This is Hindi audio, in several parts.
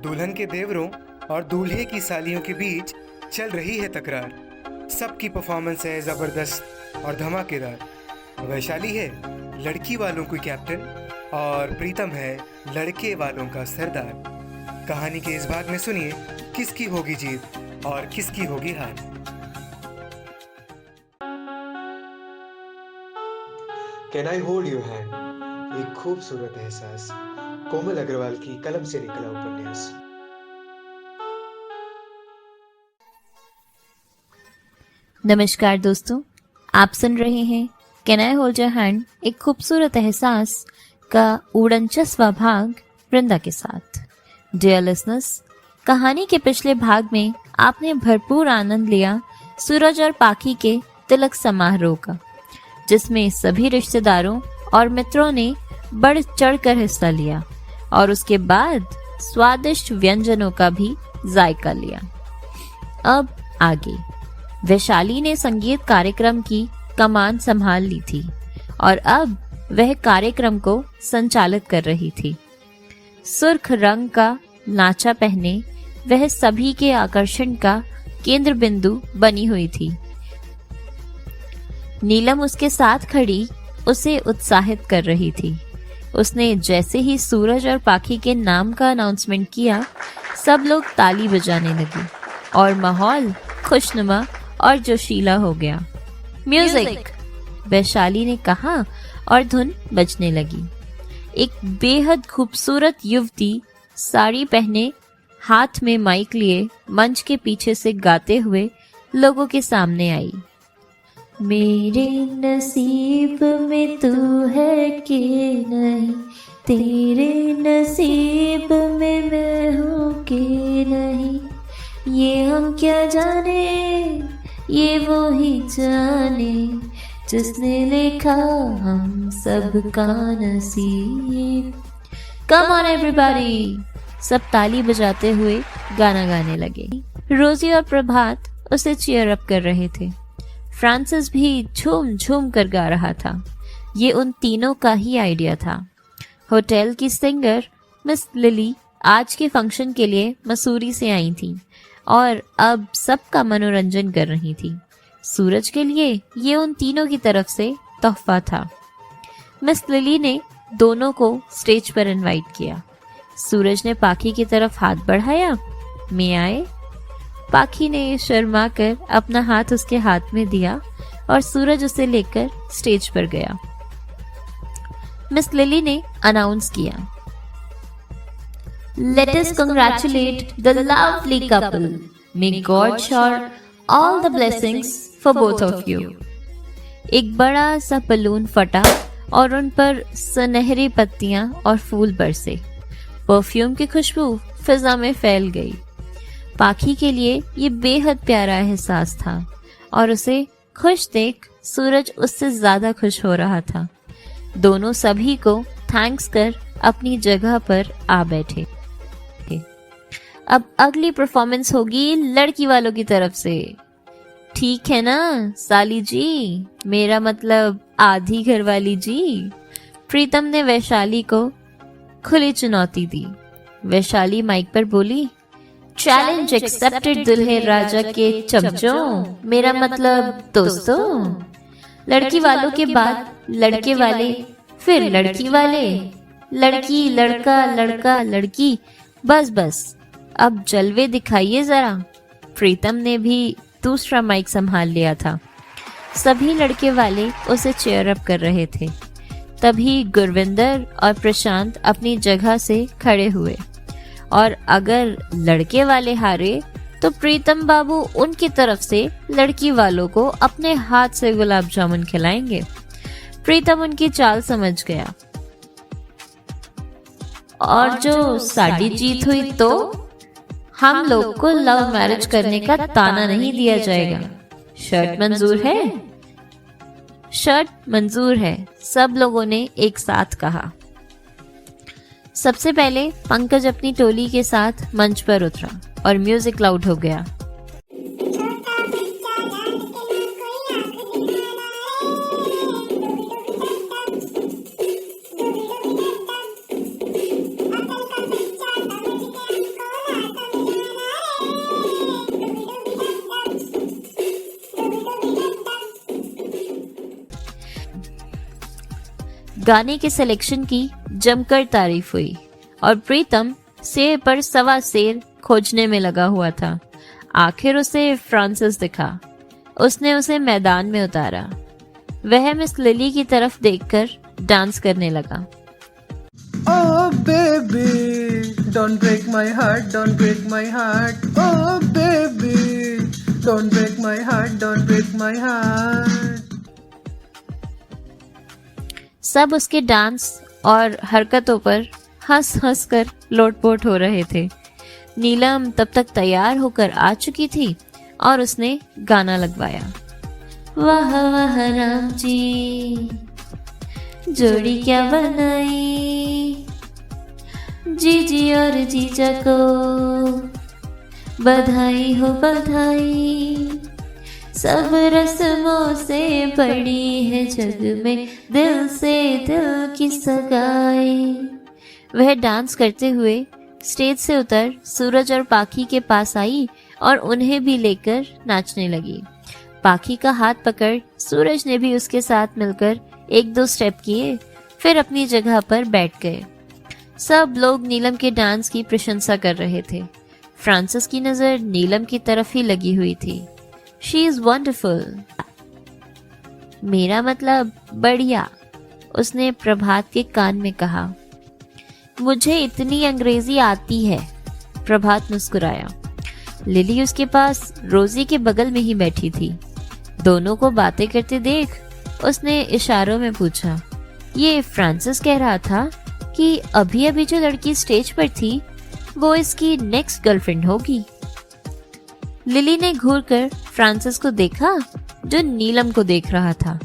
दुल्हन के देवरों और दूल्हे की सालियों के बीच चल रही है तकरार। सबकी परफॉर्मेंस है जबरदस्त और धमाकेदार। वैशाली है लड़की वालों की कैप्टन और प्रीतम है लड़के वालों का सरदार। कहानी के इस भाग में सुनिए किसकी होगी जीत और किसकी होगी हार। Can I hold your hand, एक खूबसूरत एहसास, कोमल अग्रवाल की कलम से निकला उपन्यास। नमस्कार दोस्तों, आप सुन रहे हैं can I hold your hand, एक खूबसूरत एहसास का उड़नचस्वा भाग वृंदा के साथ। डियर लिसनर्स, कहानी के पिछले भाग में आपने भरपूर आनंद लिया सूरज और पाखी के तिलक समारोह का, जिसमें सभी रिश्तेदारों और मित्रों ने बढ़ चढ़कर हिस्सा लिया और उसके बाद स्वादिष्ट व्यंजनों का भी जायका लिया। अब आगे वैशाली ने संगीत कार्यक्रम की कमान संभाल ली थी और अब वह कार्यक्रम को संचालित कर रही थी। सुर्ख रंग का नाचा पहने वह सभी के आकर्षण का केंद्र बिंदु बनी हुई थी। नीलम उसके साथ खड़ी उसे उत्साहित कर रही थी। उसने जैसे ही सूरज और पाखी के नाम का अनाउंसमेंट किया, सब लोग ताली बजाने लगे और माहौल खुशनुमा और जोशीला हो गया। म्यूजिक, वैशाली ने कहा और धुन बजने लगी। एक बेहद खूबसूरत युवती साड़ी पहने हाथ में माइक लिए मंच के पीछे से गाते हुए लोगों के सामने आई। मेरे नसीब में तू है कि नहीं, तेरे नसीब में मैं हूँ कि नहीं, ये हम क्या जाने, ये वो ही जाने जिसने लिखा हम सबका नसीब। कम ऑन एवरीबॉडी, सब ताली बजाते हुए गाना गाने लगे। रोजी और प्रभात उसे चीयर अप कर रहे थे। फ्रांसिस भी झूम झूम कर गा रहा था। ये उन तीनों का ही आइडिया था। होटल की सिंगर मिस लिली आज के फंक्शन के लिए मसूरी से आई थी और अब सबका मनोरंजन कर रही थी। सूरज के लिए ये उन तीनों की तरफ से तोहफा था। मिस लिली ने दोनों को स्टेज पर इनवाइट किया। सूरज ने पाखी की तरफ हाथ बढ़ाया, मैं आए। पाखी ने शर्मा कर अपना हाथ उसके हाथ में दिया और सूरज उसे लेकर स्टेज पर गया। मिस लिली ने अनाउंस किया, let us congratulate the lovely couple, may God shower all the blessings for both of you। एक बड़ा सा बलून फटा और उन पर सुनहरी पत्तियां और फूल बरसे। परफ्यूम की खुशबू फिजा में फैल गई। पाखी के लिए ये बेहद प्यारा एहसास था और उसे खुश देख सूरज उससे ज्यादा खुश हो रहा था। दोनों सभी को थैंक्स कर अपनी जगह पर आ बैठे। अब अगली परफॉर्मेंस होगी लड़की वालों की तरफ से। ठीक है ना साली जी, मेरा मतलब आधी घरवाली जी। प्रीतम ने वैशाली को खुली चुनौती दी। वैशाली माइक पर बोली, चैलेंज एक्सेप्टेड दुल्हे राजा के चमचों, मेरा मतलब दोस्तों। लड़की वालों के बाद लड़के वाले, फिर लड़की वाले, लड़की लड़का लड़का लड़की, बस बस अब जलवे दिखाइए जरा। प्रीतम ने भी दूसरा माइक संभाल लिया था। सभी लड़के वाले उसे चेयर अप कर रहे थे। तभी गुरविंदर और प्रशांत अपनी जगह से खड़े हुए और अगर लड़के वाले हारे तो प्रीतम बाबू उनकी तरफ से लड़की वालों को अपने हाथ से गुलाब जामुन खिलाएंगे। प्रीतम उनकी चाल समझ गया। और जो साड़ी जीत हुई तो हम लोग को लव मैरिज करने का ताना नहीं दिया जाएगा। शर्ट मंजूर है? शर्ट मंजूर है, सब लोगों ने एक साथ कहा। सबसे पहले पंकज अपनी टोली के साथ मंच पर उतरा और म्यूजिक लाउड हो गया। गाने के सिलेक्शन की जमकर तारीफ हुई और प्रीतम शेर पर सवा शेर खोजने में लगा हुआ था। आखिर उसे फ्रांसिस दिखा। उसने उसे मैदान में उतारा। वह मिस लिली की तरफ देखकर डांस करने लगा। Oh baby, don't break my heart, don't break my heart. Oh baby, don't break my heart, don't break my heart. सब उसके डांस और हरकतों पर हंस हंस कर लोटपोट हो रहे थे। नीलम तब तक तैयार होकर आ चुकी थी और उसने गाना लगवाया। वाह वाह राम जी, जोड़ी क्या बनाई, जीजी और जीजा को बधाई हो बधाई, सब रस्मों से बड़ी है जग में दिल से दिल की सगाई। वह डांस करते हुए स्टेज से उतर सूरज और पाखी के पास आई और उन्हें भी लेकर नाचने लगी। पाखी का हाथ पकड़ सूरज ने भी उसके साथ मिलकर एक दो स्टेप किए, फिर अपनी जगह पर बैठ गए। सब लोग नीलम के डांस की प्रशंसा कर रहे थे। फ्रांसिस की नजर नीलम की तरफ ही लगी हुई थी। She is wonderful. मेरा मतलब बढ़िया, उसने प्रभात के कान में कहा। मुझे इतनी अंग्रेजी आती है, प्रभात मुस्कुराया। लिली उसके पास रोजी के बगल में ही बैठी थी। दोनों को बातें करते देख उसने इशारों में पूछा, ये फ्रांसिस कह रहा था कि अभी अभी जो लड़की स्टेज पर थी वो इसकी नेक्स्ट गर्लफ्रेंड होगी। लिली ने घूरकर फ्रांसिस को देखा जो नीलम को देख रहा था।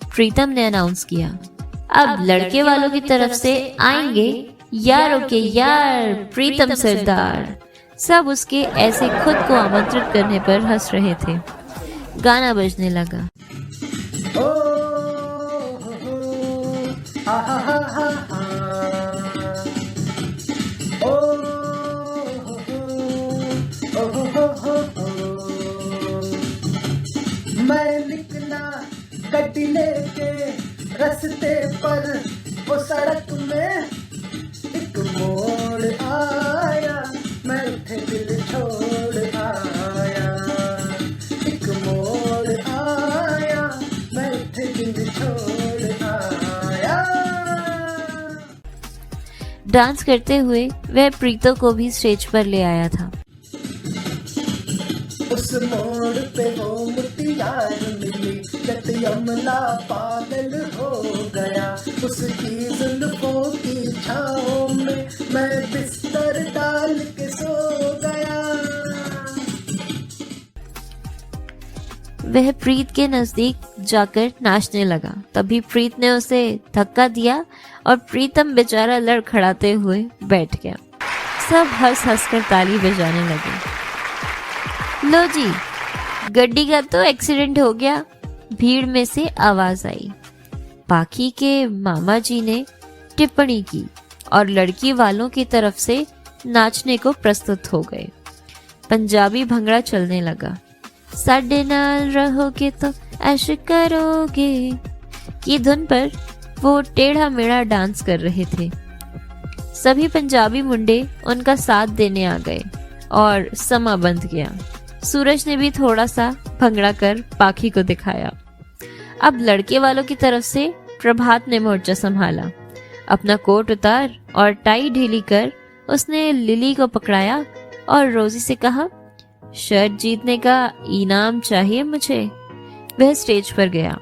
प्रीतम ने अनाउंस किया, अब लड़के वालों की तरफ से आएंगे यारों के यार प्रीतम सरदार। सब उसके ऐसे खुद को आमंत्रित करने पर हंस रहे थे। गाना बजने लगा। मैं निकला गड्डी लेके रस्ते पर, वो सड़क में एक मोड़ आया, मैं उठे दिल छोड़ आया। एक मोड़ आया, मैं उठे दिल छोड़ आया। डांस करते हुए वह प्रीतो को भी स्टेज पर ले आया था। उस मोड़ पे वो मुटियार मिली, जट यमला पागल हो गया। उसकी जुल्फों की छाँव में मैं बिस्तर डाल के सो गया। वह प्रीत के नजदीक जाकर नाचने लगा। तभी प्रीत ने उसे धक्का दिया और प्रीतम बेचारा लड़खड़ाते हुए बैठ गया। सब हंस हंस कर ताली बजाने लगे। लो जी, गड्डी का तो एक्सीडेंट हो गया, भीड़ में से आवाज आई। पाखी के मामा जी ने टिप्पणी की और लड़की वालों की तरफ से नाचने को प्रस्तुत हो गए। पंजाबी भंगड़ा चलने लगा। साडे नाल रहोगे तो ऐश करोगे की धुन पर वो टेढ़ा मेढ़ा डांस कर रहे थे। सभी पंजाबी मुंडे उनका साथ देने आ गए और समा बंध गया। सूरज ने भी थोड़ा सा भंगड़ा कर पाखी को दिखाया। अब लड़के वालों की तरफ से प्रभात ने मोर्चा संभाला। अपना कोट उतार और टाई ढीली कर उसने लिली को पकड़ाया और रोजी से कहा, शर्ट जीतने का इनाम चाहिए मुझे। वह स्टेज पर गया।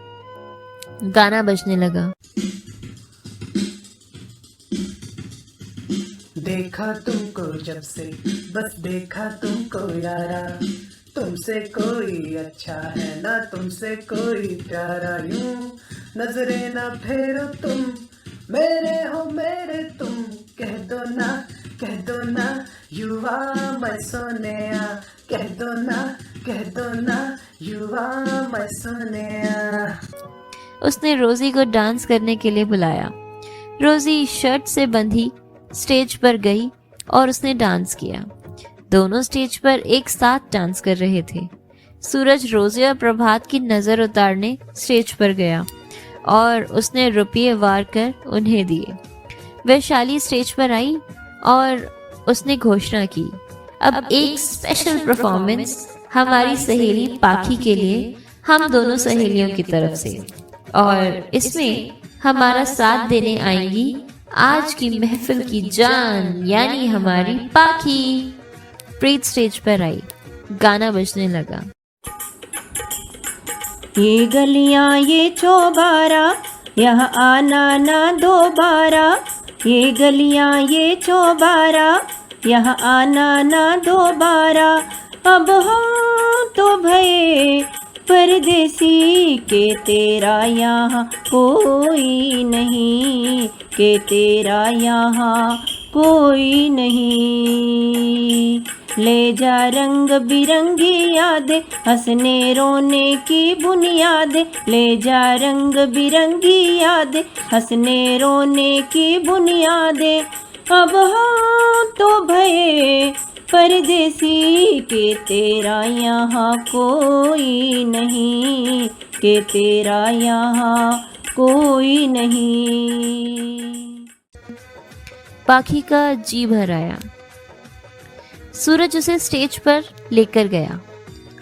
गाना बजने लगा। देखा तुमको जब से, बस देखा तुमको यारा, तुमसे कोई अच्छा है ना तुमसे कोई प्यारा। यूं नजरे ना फेरो तुम, मेरे हो मेरे तुम, कह दो ना यू आर माय सोनिया, कह दो ना यू आर माय सोनिया। उसने रोजी को डांस करने के लिए बुलाया। रोजी शर्ट से बंधी स्टेज पर गई और उसने डांस किया। दोनों स्टेज पर एक साथ डांस कर रहे थे। सूरज रोजी और प्रभात की नजर उतारने स्टेज पर गया और उसने रुपये वार कर उन्हें दिए। वैशाली स्टेज पर आई और उसने घोषणा की, अब एक स्पेशल परफॉर्मेंस हमारी सहेली पाखी के लिए हम दोनों सहेलियों की तरफ से, और इसमें हमारा साथ देने आएंगी आज की महफिल की जान यानी हमारी पाखी। प्रीत स्टेज पर आई, गाना बजने लगा। ये गलियां ये चौबारा, यहाँ आना ना दोबारा। ये गलियां ये चौबारा, यहाँ आना ना दोबारा। अब हम तो भये परदेसी के तेरा यहाँ कोई नहीं, के तेरा यहाँ कोई नहीं। ले जा रंग बिरंगी यादें, हंसने रोने की बुनियाद। ले जा रंग बिरंगी यादें, हंसने रोने की बुनियादें। अब हम तो भये परदेसी के तेरा यहाँ कोई नहीं, के तेरा यहाँ कोई नहीं। पाखी का जी भर आया। सूरज उसे स्टेज पर लेकर गया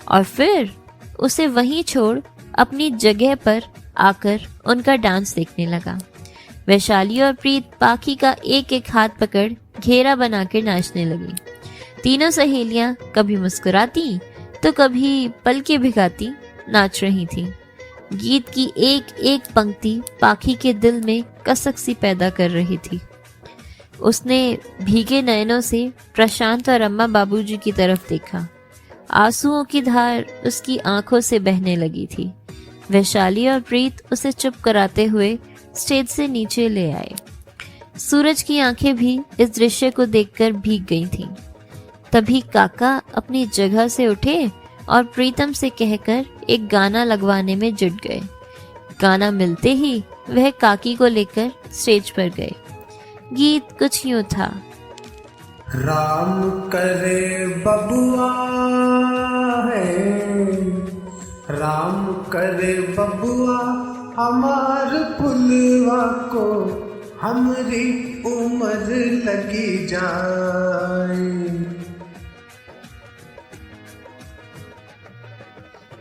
और फिर उसे वहीं छोड़ अपनी जगह पर आकर उनका डांस देखने लगा। वैशाली और प्रीत पाखी का एक एक हाथ पकड़ घेरा बनाकर नाचने लगी। तीनों सहेलियां कभी मुस्कुराती तो कभी पलकें भिगाती नाच रही थीं। गीत की एक एक पंक्ति पाखी के दिल में कसक सी पैदा कर रही थी। उसने भीगे नयनों से प्रशांत और अम्मा बाबूजी की तरफ देखा। आंसुओं की धार उसकी आंखों से बहने लगी थी। वैशाली और प्रीत उसे चुप कराते हुए स्टेज से नीचे ले आए। सूरज की आंखें भी इस दृश्य को देखकर भीग गई थीं। तभी काका अपनी जगह से उठे और प्रीतम से कहकर एक गाना लगवाने में जुट गए। गाना मिलते ही वह काकी को लेकर स्टेज पर गए। गीत कुछ यूं था। राम करे बबुआ है, राम करे बबुआ हमार पुलवा को, हमरी उम्र लगी जाए।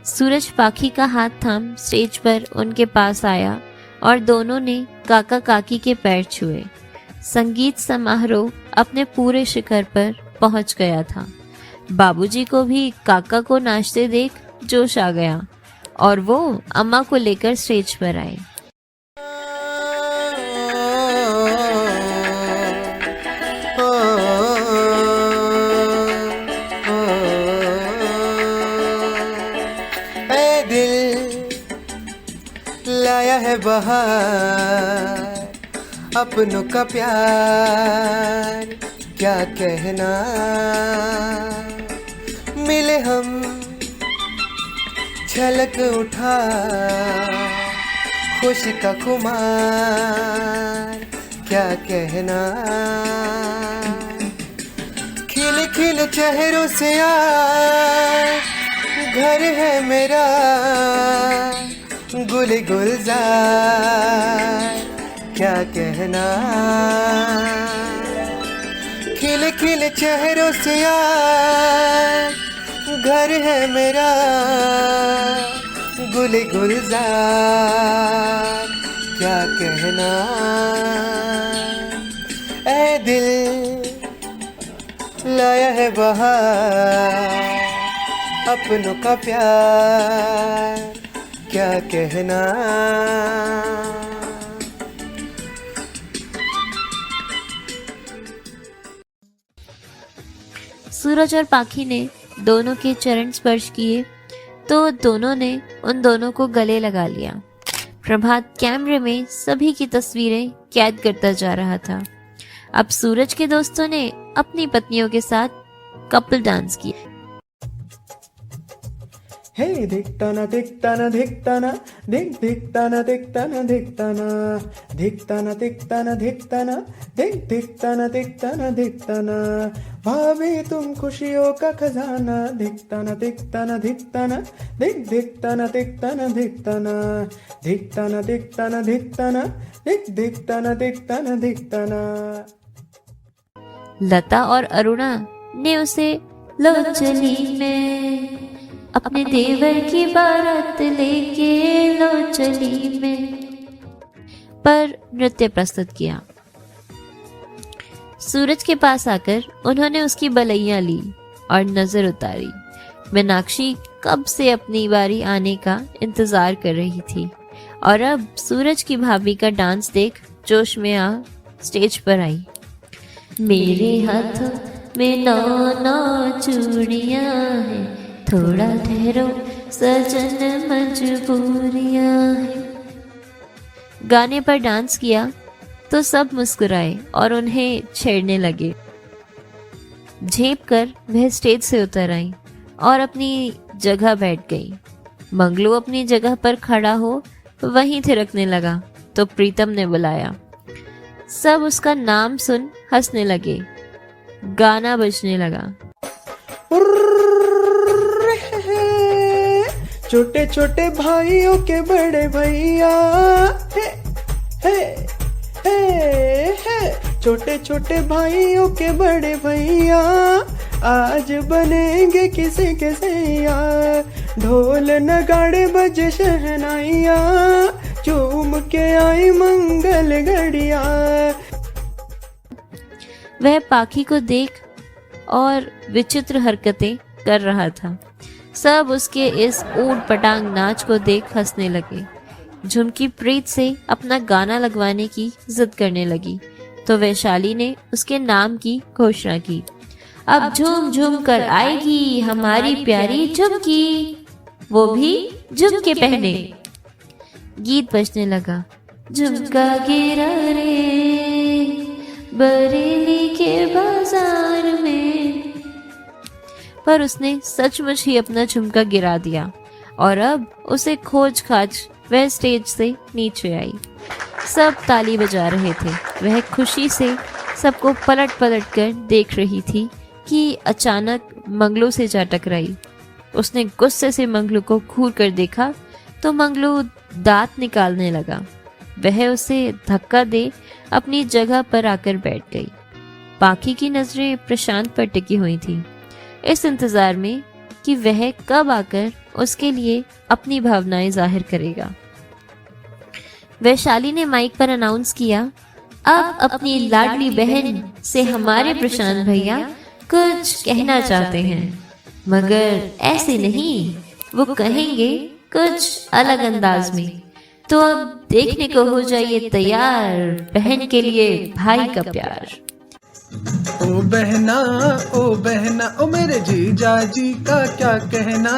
सूरज पाखी का हाथ थाम स्टेज पर उनके पास आया और दोनों ने काका काकी के पैर छुए। संगीत समारोह अपने पूरे शिखर पर पहुंच गया था। बाबूजी को भी काका को नाचते देख जोश आ गया और वो अम्मा को लेकर स्टेज पर आए। ऐ दिल लाया है बहार, अपनों का प्यार क्या कहना। मिले हम झलक उठा खुशी का खुमार क्या कहना। खिल खिल चेहरों से आज घर है मेरा गुल गुलजार क्या कहना। खिल खिल चेहरों से आज घर है मेरा गुल गुलजार क्या कहना। ऐ दिल लाया है बहार, अपनों का प्यार क्या कहना। सूरज और पाखी ने दोनों के चरण स्पर्श किए तो दोनों ने उन दोनों को गले लगा लिया। प्रभात कैमरे में सभी की तस्वीरें कैद करता जा रहा था। अब सूरज के दोस्तों ने अपनी पत्नियों के साथ कपल डांस किया। हे धिकताना धिकताना धिकताना धिक धिकताना धिकताना धिकताना धिकताना धिकताना धिकताना धिक धिकताना धिकताना धिकताना भाभी तुम खुशियों का खजाना, दिखता न दिखता न दिखता न दिख दिखता न दिखता न दिखता न दिखता न दिखता न दिखता न दिख दिखता न दिखता न दिखता न। लता और अरुणा ने उसे लो चली में अपने देवर की बारात लेके लो चली में पर नृत्य प्रस्तुत किया। सूरज के पास आकर उन्होंने उसकी बलैया ली और नजर उतारी। मीनाक्षी कब से अपनी बारी आने का इंतजार कर रही थी और अब सूरज की भाभी का डांस देख जोश में आ स्टेज पर आई। मेरे हाथों में नौ चूड़ियां हैं, थोड़ा ठहरो सजन मजबूरियां हैं। गाने पर डांस किया तो सब मुस्कुराए और उन्हें छेड़ने लगे। झेप कर वह स्टेज से उतर आई और अपनी जगह बैठ गई। मंगलू अपनी जगह पर खड़ा हो वहीं थिरकने लगा तो प्रीतम ने बुलाया। सब उसका नाम सुन हंसने लगे। गाना बजने लगा। छोटे छोटे भाइयों के बड़े भैया, हे हे हे छोटे छोटे भाइयों के बड़े भैया, आज बनेंगे किसी के सैया। ढोल नगाड़े बजे शहनाइया, चूम के आई मंगल घड़िया। वह पाखी को देख और विचित्र हरकतें कर रहा था। सब उसके इस ऊट पटांग नाच को देख हंसने लगे। झुमकी प्रीत से अपना गाना लगवाने की जिद करने लगी तो वैशाली ने उसके नाम की घोषणा की। अब झूम झूम कर आएगी हमारी प्यारी झुमकी, वो भी झुमके पहने। गीत बजने लगा। झुमका गिरा रे बरेली के बाजार में, पर उसने सचमुच ही अपना झुमका गिरा दिया और अब उसे खोज खाज वह स्टेज से नीचे आई। सब ताली बजा रहे थे। वह खुशी से सबको पलट पलट कर देख रही थी कि अचानक मंगलू से जा टकराई। उसने गुस्से से मंगलू को घूर कर देखा तो मंगलू दांत निकालने लगा। वह उसे धक्का दे अपनी जगह पर आकर बैठ गई। पाखी की नजरें प्रशांत पर टिकी हुई थी, इस इंतजार में कि वह कब आकर उसके लिए अपनी भावनाएं जाहिर करेगा। वैशाली ने माइक पर अनाउंस किया, अब अपनी लाडली बहन से हमारे प्रशांत भैया कुछ कहना चाहते हैं, मगर ऐसे नहीं, वो कहेंगे कुछ अलग अंदाज में। तो अब देखने को हो जाइए तैयार, बहन के लिए भाई का प्यार। ओ बहना ओ मेरे जीजा जी का क्या कहना,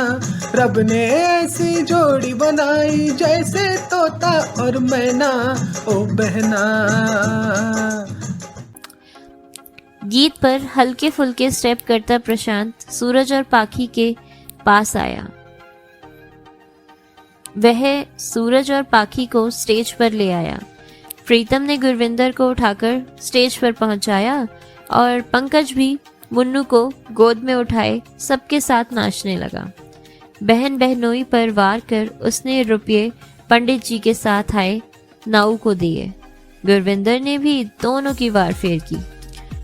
रब ने ऐसी जोड़ी बनाई जैसे तोता और मैना। ओ बहना। गीत पर हल्के फुल्के स्टेप करता प्रशांत सूरज और पाखी के पास आया। वह सूरज और पाखी को स्टेज पर ले आया। प्रीतम ने गुरविंदर को उठाकर स्टेज पर पहुंचाया और पंकज भी मुन्नू को गोद में उठाए सबके साथ नाचने लगा। बहन बहनोई पर वार कर उसने रुपये पंडित जी के साथ आए नाऊ को दिए। गुरविंदर ने भी दोनों की वार फेर की।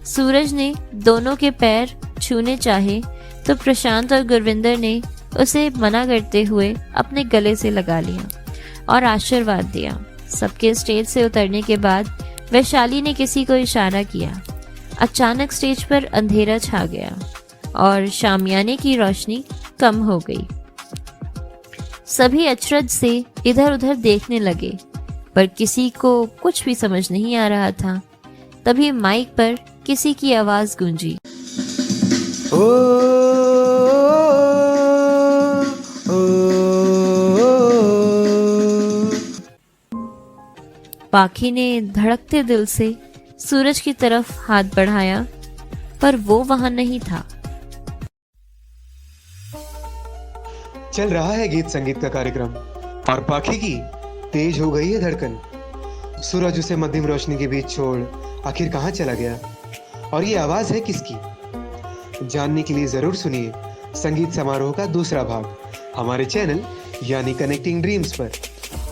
सूरज ने दोनों के पैर छूने चाहे तो प्रशांत और गुरविंदर ने उसे मना करते हुए अपने गले से लगा लिया और आशीर्वाद दिया। सबके स्टेज से उतरने के बाद वैशाली ने किसी को इशारा किया। अचानक स्टेज पर अंधेरा छा गया और शामियाने की रोशनी कम हो गई। सभी अचरज से इधर उधर देखने लगे पर किसी को कुछ भी समझ नहीं आ रहा था। तभी माइक पर किसी की आवाज गूंजी, पाखी ने धड़कते दिल से सूरज की तरफ हाथ बढ़ाया पर वो वहां नहीं था। चल रहा है गीत संगीत का कार्यक्रम और पाखी की तेज हो गई है धड़कन। सूरज उसे मध्यम रोशनी के बीच छोड़ आखिर कहाँ चला गया और ये आवाज है किसकी? जानने के लिए जरूर सुनिए संगीत समारोह का दूसरा भाग हमारे चैनल यानी कनेक्टिंग ड्रीम्स पर।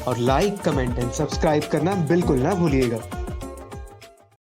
और लाइक, कमेंट एंड सब्सक्राइब करना बिल्कुल ना भूलिएगा।